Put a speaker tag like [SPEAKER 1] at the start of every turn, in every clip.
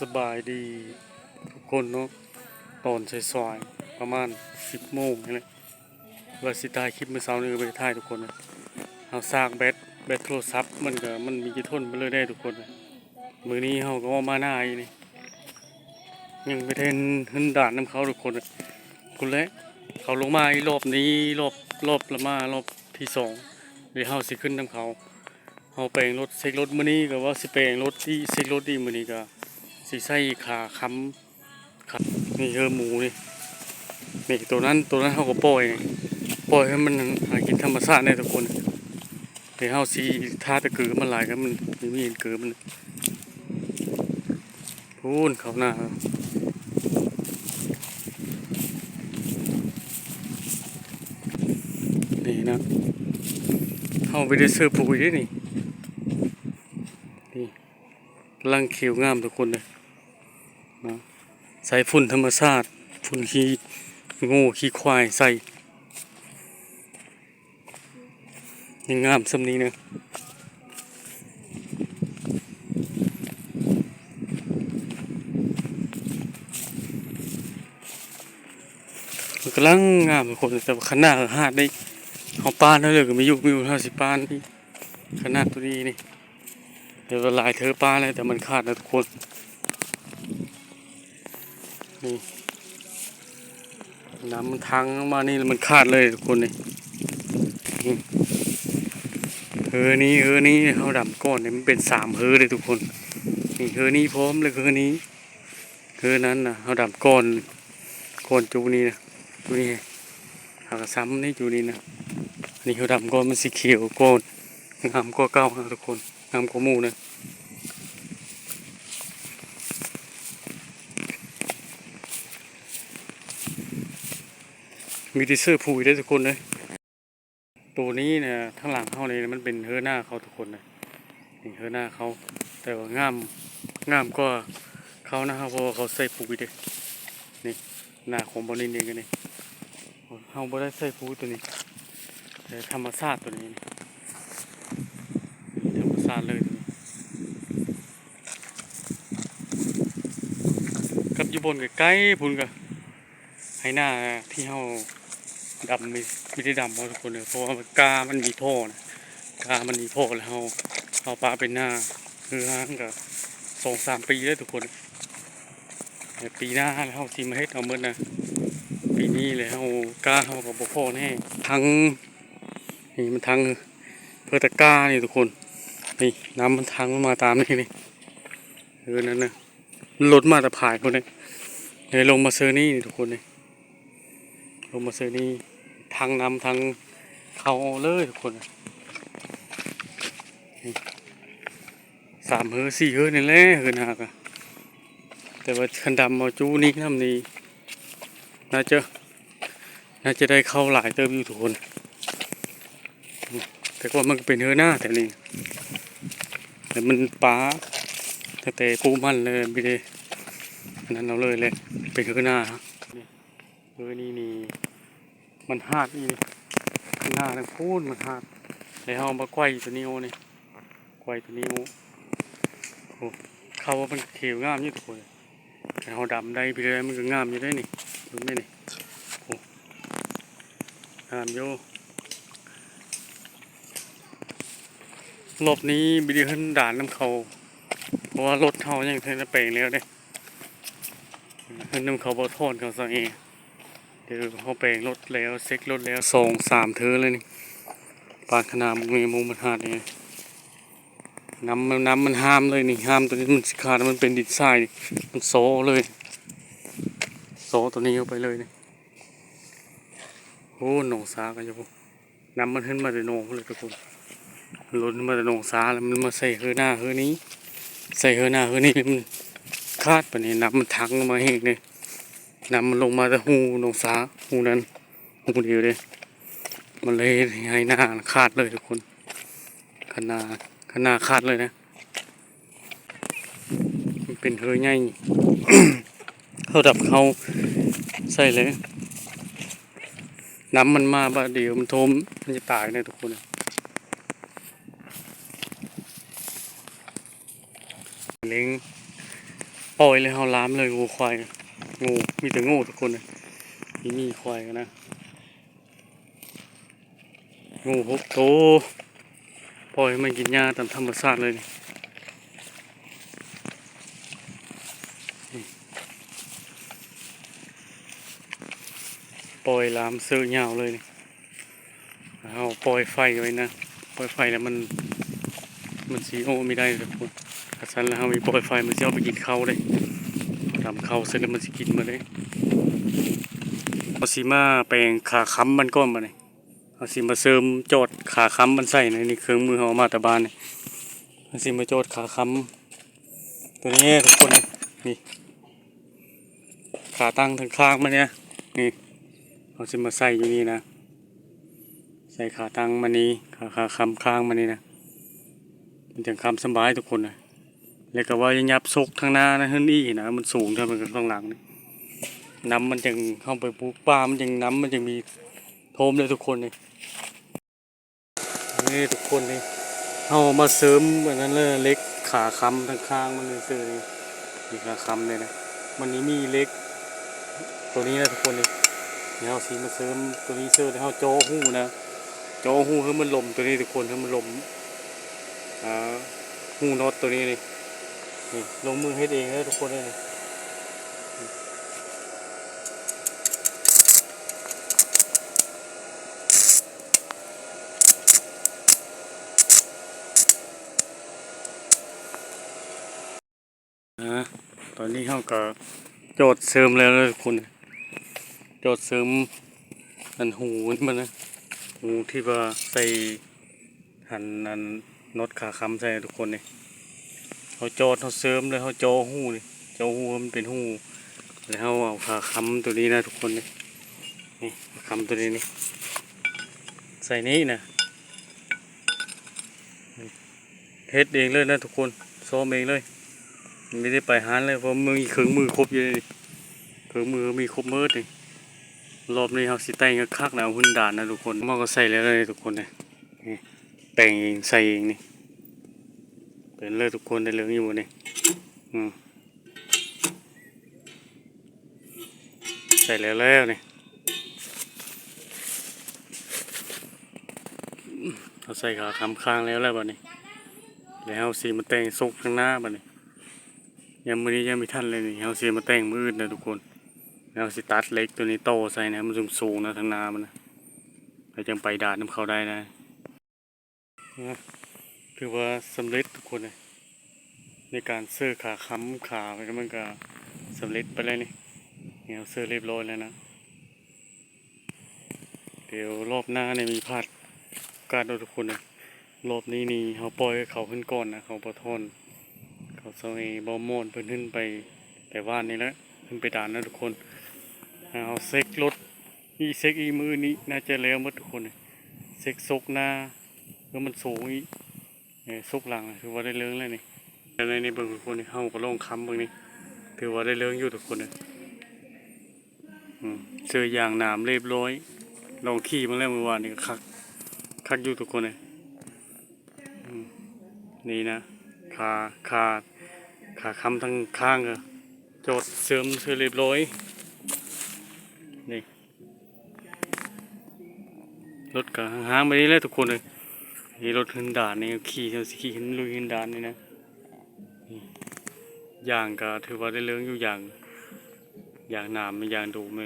[SPEAKER 1] สบายดีทุกคนเนาะตอนสายๆประมาณ10 โมงนี่แหละว่าสิถ่ายคลิปเมื่อเช้านี้ก็ไปถ่ายทุกคนนะเอาซากแบตโทรศัพท์มันมีกี่ทนไปเลยได้ทุกคนนะมื้อนี้เฮาก็ว่ามาหน้าอีนี่ยังไปเทนหึนด่านน้ำเขาทุกคนนะคุณแลเขาลงมาอีรอบนี้รอบละมารอบที่2เดี๋ยวเฮาสิขึ้นน้ำเขาเฮาแปลงรถเซ็กรถมื้อนี้ก็ว่าสิแปลงรถที่เซ็กรถดีมื้อนี้ก็สิใส่ขาค้ำครับนี่หมูนี่ตัวนั้นเขาก็ปล่อยให้มันหากินธรรมชาติได้ทุกคนเดี๋ยวเขาสีท่าตะกือมันหลายกันมันมีเห็นเกือมันพูนเขาหน้านี่นะเขาไปได้เสื้อปุ๋ยด้วยนี่ลังเขียวงามทุกคนเลยนะใส่ฝุ่นธรรมชาติฝุ่นขี้งูขี้ควายใส่ยังงามสำนี้นะมันกำลังงามทุกคนแต่ขนาดหาดได้เอาปานเท่าเลยก็ไม่อยู่50 ปานที่ขนาดตัวนี้นี่เดี๋ยวลายเธอปานเลยแต่มันขาดนะทุกคนนี่น้ำมันทังมานี่มันขาดเลยทุกคนนี่นี้เขาดำก้อนเนี่ยมันเป็น3เลยทุกคนนี่นี้พร้อมเลยนี้นั้นนะเขาดำก้อนจูนี่นะจูนี่หากซ้ำนี่จูนี่นะนี่เขาดำก้อนมันสีเขียวก้อนงามกว่าเก่านะทุกคนงามกว่าหมู่นะมีดิเซอร์ผูยได้ทุกคนเลยตัวนี้เนี่ยทั้งหลังเขาเลยมันเป็นหน้าเขาทุกคนเลยนี่หน้าเขาแต่ว่างามก็เขานะครับเพราะว่าเขาใส่ปุ๋ยเด้นี่หน้าของบอลลินเองกันนี่เขาบ่ได้ใส่ปุ๋ยตัวนี้แต่ธรรมชาติตัวนี้ธรรมชาติเลยตัวนี้กับอยู่บนใกล้ๆพุ่นก็ให้หน้าที่เขาดำไม่ได้ดำเพราะทุกคนเลยเพราะว่ากามันมีท่อนะกามันมีท่อแล้วเขาปลาเป็นหน้าคือห่างกับ2-3 ปีแล้วทุกคนปีหน้าแล้วเขาซีมาเฮ็ดเอาเมื่อนะปีนี้เลยเขากาเขากับพ่อแน่ทั้งนี่มันทั้งเพื่อตะกานี่ทุกคนนี่น้ำมันทั้งมาตามนี่นั่นนะมันลดมาแต่ผายคนนี้เลยลงมาเซอร์นี่ทุกคนเลยลงมาเซอร์นี่ทางน้ำทางเขาเลยทุกคน3 4นี่แหละหากแต่ว่าคันดำมาจูนี่น้ำนี้น่าจะได้เข้าหลายเติมอยู่ทุกคนแต่ว่ามันเป็นหน้าแต่นี่แต่มันป้าแต่ปูมันเลยไม่ได้นั้นเราเลยเป็นหน้านี่มันหาดนี่หน้าทั้งพูนมันหาดแล้วเอามาไกวตัวนี้นี่ไกวตัวนี้เขาว่ามันเขียวงามอยู่ทุกคนแต่เขาดำได้ไปเลยมันก็งามอยู่ได้นี่ดูไหมนี่งามอยู่รอบนี้บิดีขึ้นด่านน้ำเขาเพราะว่ารถเขายังเทนแปลงแล้วเนี่ยขึ้นน้ำเขาบอทอนเขาสังเองเดี๋ยวเขาแปลงรถแล้วเซ็กรถแล้ว2-3 เธอเลยนี่ปานขนาดมีมุมมันหาดนี่น้ำมันห้ามเลยนี่ห้ามตัวนี้มันขาดมันเป็นดินทรายมันโซเลยโซตัวนี้เข้าไปเลยนี่โอ้หนองสากันจ้ะพวกน้ำมันขึ้นมาแต่หนองเลยทุกคนล้นมาแต่หนองสาแล้วมันมาใส่หน้านี้ใส่หน้านี้มันคาดไปนี่น้ำมันทังมาเฮกเลยน้ำมันลงมาแต่หูหนองสาหูนั้นหูเดียวเลยมันเลยให้หน้าคาดเลยทุกคนขนาดขาดเลยนะมันเป็นใหญ่เขาดับเขาใส่เลยน้ำมันมาบ่เดี๋ยวมันทมมันจะตายนะทุกคนเล้ง ปล่อยเลยเฮาล้ามเลยงูควายงูมีแต่งูทุกคนเลยมีควายกันนะงูพวกโตปล่อยให้มันกินหญ้าตามธรรมชาติเลยนี่ปล่อยล้ามเสือยาวเลยนี่เอาปล่อยไฟไว้นะปล่อยไฟแล้วมันสีโอไม่ได้ทุกคนถ้าฉันแล้วเฮามีปล่อยไฟมันจะเอาไปกินข้าวเลยทำข้าวเสร็จแล้วมันจะกินมาเลยเอาสีมาแปลงขาค้ำมันก้อนมาเลยเอาสีมาเสริมโจดขาค้ำมันใส่ในนี่เครื่องมือเอามาแต่บ้านนี่เอาสีมาโจดขาค้ำตัวนี้ทุกคนนี่ขาตั้งทางข้างมันเนี่ยนี่เอาสีมาใส่อยู่นี่นะใส่ขาตั้งมันนี้ขาค้ำข้างมันนี่นะมันถึงคำสบายทุกคนนะแล้วก็ว่ายับซกทางหน้านะเฮ้ยนี่นะมันสูงเท่ามันกับข้างหลังนี่น้ำมันจึงเข้าไปปลูกปลามันจึงน้ำมันจึงมีโทมเลยทุกคนนี่ทุกคนนี่เอามาเสริมแบบนั้นเลยเล็กขาค้ำทางข้างมันเลยเสือนี่มีขาค้ำเลยนะมันนี้มีเล็กตัวนี้นะทุกคนนี่เอาสีมาเสริมตัวนี้เสือแล้วโจ้หูนะโจ้หูให้มันลมตัวนี้ทุกคนให้มันลมหูน็อตตัวนี้นี่ลงมือเฮ็ดเองเลยทุกคนเลยนี่ตอนนี้เขาก็โจทย์เสริมแล้วทุกคนโจทย์เสริมอันหูมันนะหูที่ว่าใส่หันอันน็อตขาค้ำใส่ทุกคนนี่เขาโจทย์เขาเสริมเลยเขาโจหูนี่โจหูมันเป็นหูแล้วเขาเอาขาค้ำตัวนี้นะทุกคนนี่ค้ำตัวนี้นี่ใส่นี้นะเฮ็ดเองเลยนะทุกคนซ้อมเองเลยไม่ได้ไปหาเลยเพราะมือเครื่องมือครบอยู่เลยเครื่องมือมีครบมืดเลยรอบนี้เขาสิแต่งกับคักนะหุ่นด่านนะทุกคนมันก็ใส่แล้วเลยทุกคนเลยแต่งเองใส่เองนี่เป็นเลยทุกคนได้เรื่องอยู่นี่ใส่แล้วนี่เขาใส่ขาค้ำข้างแล้วบัดนี้แล้วสีมาแต่งซุกข้างหน้าบัดนี้ยังมือนี้ยังไม่ทันเลยนี่เขาสีมาแต่งมืออื่นนะทุกคนแล้วสิตัดเล็กตัวนี้โตใส่นะมันสูงนะทางนามันนะเราจึงไปด่านน้ำเขาได้นะถือว่าสำเร็จทุกคนเลยในการเสื้อขาค้ำขาไปแล้วมันก็สำเร็จไปเลยนี่เนี่ยเสื้อเรียบร้อยแล้วนะเดี๋ยวรอบหน้าเนี่ยมีพลาดการทุกคนเลยรอบนี้นี่เขาปล่อยเขาขึ้นก่อนนะเขาปะทอนเขาเซยบอมมอนเพิ่นขึ้นไปแต่ว่านนี่แหละขึ้นไปด่านนะทุกคนเอาเซ็กรถอีเซ็กอีมือนี้น่าจะแล้วหมดทุกคนเลยเซ็กซกหน้าแล้วมันสูงอีซกหลังถือว่าได้เลื้องเลยนี่ในเบื้องทุกคนนี่เข้าก็ลงค้ำเบื้องนี้ถือว่าได้เลื้องอยู่ทุกคนเลยเสื้อยางหนามเรียบร้อยลองขี่มาแล้วเมื่อวานนี่คักอยู่ทุกคนเลยนี่นะขาค้ำทั้งข้างก็โจดเสริมเสื้อเรียบร้อยนี่รถก็ห่างๆไปนี่แหละทุกคนเลยนี่รถหินด่านนี่ขี่หินลุยหินด่านนี่นะอย่างก็ถือว่าได้เรื่องอยู่อย่างหนามอย่างดูไหม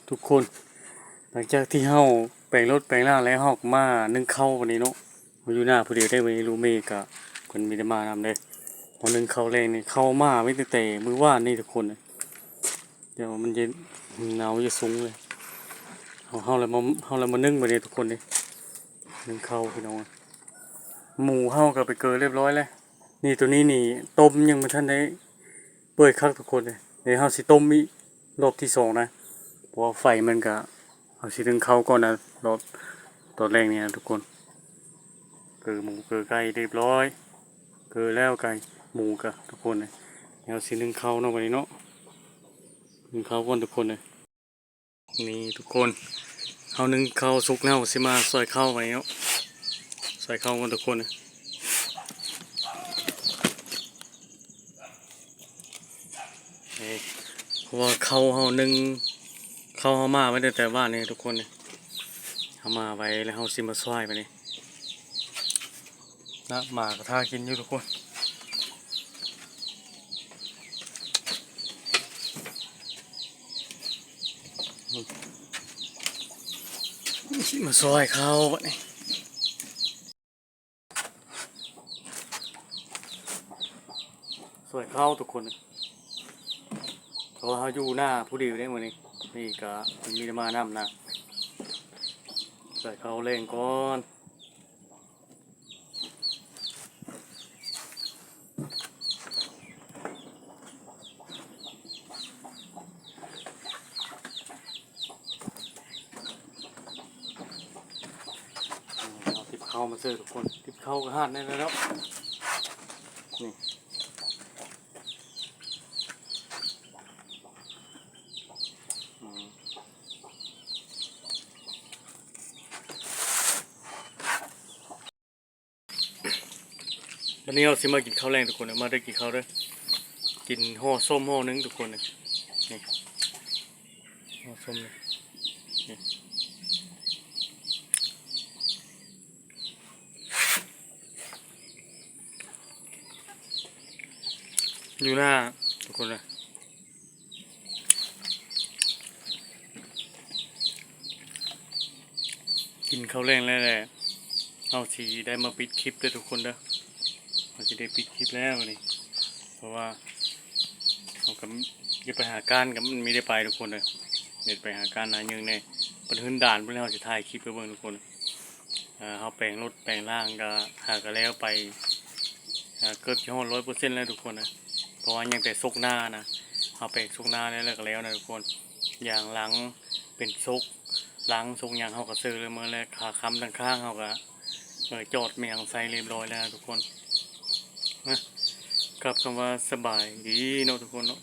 [SPEAKER 1] ทุกคนหลังจากที่เฮาแปลงรถแปลงร่างแล้วเฮามานึ่งเข้าวันนี้เนาะมาอยู่หน้าผู้เดียวได้วันนี้รู้เมกะคนมีได้มานำเลยพอนึ่งเข้าแรงนี่เข้ามาไม่ตั้งแต่มือว่านนี่ทุกคนเดี๋ยวมันเย็นหนาวจะสูงเลยเฮาเลยมานึ่งวันนี้ทุกคนเลยนึ่งเข้าพี่น้องหมูเฮาก็ไปเกลือเรียบร้อยแล้วนี่ตัวนี้นี่ต้มยังไม่ทันได้เปื่อยคักทุกคนเลยเดี๋ยวเฮาสิต้มอีกรอบที่2นะเพราะไฟมันก็เอาสิถึงเข้าก่อนนะรอบตอนแรกเนี่ยทุกคนเกลือหมูเกลือไก่เรียบร้อยเกลือแล้วไก่หมูก็ทุกคนเลยเอาสิถึงเข้าเนาะวันนี้เนาะถึงเข้าก่อนทุกคนเลยนี่ทุกคนเฮานึ่งเข้าสุกแล้วสิมาซอยเข้าไปเนาะใส่เข้ากันทุกคนนะ เพราะว่าเขาเฮานึ่งเขาเฮามาไว้ตั้งแต่บ้านนี่ทุกคนนี่เฮามาไว้แล้วเฮาสิมาซอยไปนี่นะหมากระทากินอยู่ทุกคนสิมาซอยเขาบัดนี้ซอยเขาทุกคนเพราะว่าเฮาอยู่หน้าผู้เดียวได้มื้อนี้นี่ก็มีแต่มานํนะซอยเขาแรงก่อนเอาติบเข้ามาเสิร์ฟทุกคนติบเข้าก็หาดได้แล้วนี่อืมวันนี้เราสิมากินข้าวแรงทุกคนมาได้กินข้าวเด้อกินห่อส้มห่อนึงทุกคนนี่ห่อส้มนี่อยู่หน้าทุกคนเลยกินข้าวแรงแล้วแหละเอาสีได้มาปิดคลิปด้วยทุกคนเด้อเราจะได้ปิดคลิปแล้ววันนี้เพราะว่าเขากับจะไปหาการกับมันไม่ได้ไปทุกคนเลยเดี๋ยวไปหาการนายยังในบนพื้นด่านเพื่อนเราจะถ่ายคลิปไปเบิ่งทุกคนเขาแปลงรถแปลงร่างก็หากันแล้วไปเกือบจะ100%แล้วทุกคนนะเพราะว่ายังแต่ซกหน้านะเขาแปลงซกหน้าแล้วก็แล้วนะทุกคนอย่างหลังเป็นซกหลังซกอย่างเขาก็ซื้อเลยเมื่อแรกขาค้ำด้านข้างเขาก็จอดเมียงไซเรียบร้อยแล้วทุกคนนะกับคำว่าสบายดีเนาะทุกคนเนาะ